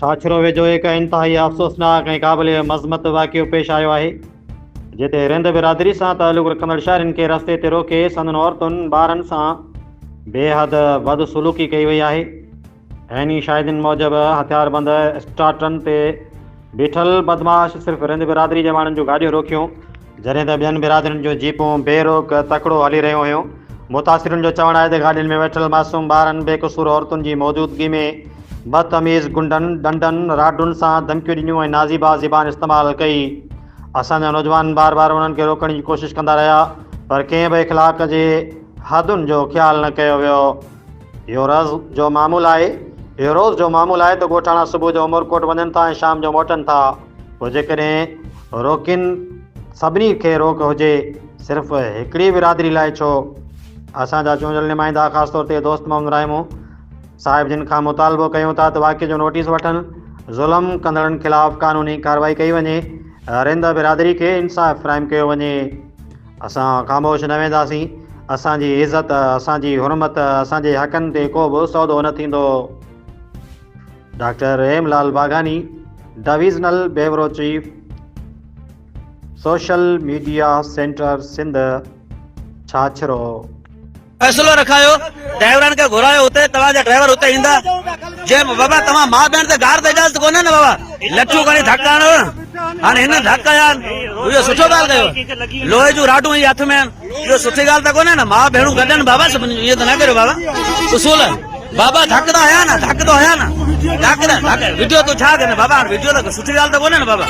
छाछरो वेझो हिकु इंतिहाई अफ़सोसनाक ऐं क़ाबिल मज़मत वाक़ियो पेश आयो आहे, जिते रिंद बिरादरी सां तालुक़ रखंदड़ शहरनि खे रस्ते ते रोके संदनि औरतुनि ॿारनि सां बेहद बदसलूकी कई वई आहे। ऐनी शाहिदिन मूजिबि हथियारबंद स्टार्टनि ते बीठल बदमाश सिर्फ़ु रिंद बिरादरी जे माण्हुनि जूं गाॾियूं रोकियूं, जॾहिं त ॿियनि बिरादरियुनि जूं जीपूं बेरोक तकिड़ो हली रहियूं हुयूं। मुतासिरनि जो चवणु आहे त गाॾियुनि में वेठल मासूम ॿारनि बेक़सूर औरतुनि जी मौजूदगी में बदतमीज़ गुंडनि डंडनि राडुनि सां धमकियूं ॾिनियूं ऐं नाज़िबा ज़बान इस्तेमालु कई। असांजा नौजवान बार बार उन्हनि खे रोकण जी कोशिशि कंदा रहिया, पर कंहिं बि इख़लाक़ जे हदुनि जो ख़्यालु न कयो वियो। इहो रोज़ जो मामूलु आहे त ॻोठाणा सुबुह जो उमरकोट वञनि था ऐं शाम जो मोटनि था। पोइ जेकॾहिं रोकिन सभिनी खे रोक हुजे, सिर्फ़ु हिकिड़ी बिरादरी लाइ छो? असांजा चूंडियल नुमाइंदा ख़ासि तौर ते दोस्त मोहम्मद राइमो साहिब जिन खां मुतालबो कयूं था त वाक़िए जो नोटिस वठनि, ज़ुल्म कंदड़नि ख़िलाफ़ क़ानूनी कार्रवाई कई वञे, रिंद बिरादरी खे इंसाफ़ फ़राहम कयो वञे। असां ख़ामोश न वेंदासीं। असांजी इज़त, असांजी हुरमत, असांजे हक़नि ते को बि सौदो न थींदो। Doctor Hemlal Baghani, divisional bureau chief, social media centre Sindh, Chhachhro. फैसलो रखायो, ड्राइवरनि खे घुरायो, हुते तव्हांजा ड्राइवर हुते ईंदा। जे बाबा तव्हां मां भेण ते गार ते इजाज़त कोन्हे न बाबा, लठूं खणी धक हणो। हाणे हिन धक हया इहो सुठो ॻाल्हि कयो, लोहे जूं राडूं ई हथ में आहिनि, इहो सुठी ॻाल्हि त कोन्हे न। मां भेणूं गॾनि बाबा, सभिनी ईअं त न करियो बाबा। उसूल बाबा धक त हया न, धक तो हया न, धक वीडियो तो छा करे बाबा, वीडियो त सुठी ॻाल्हि त कोन्हे न बाबा।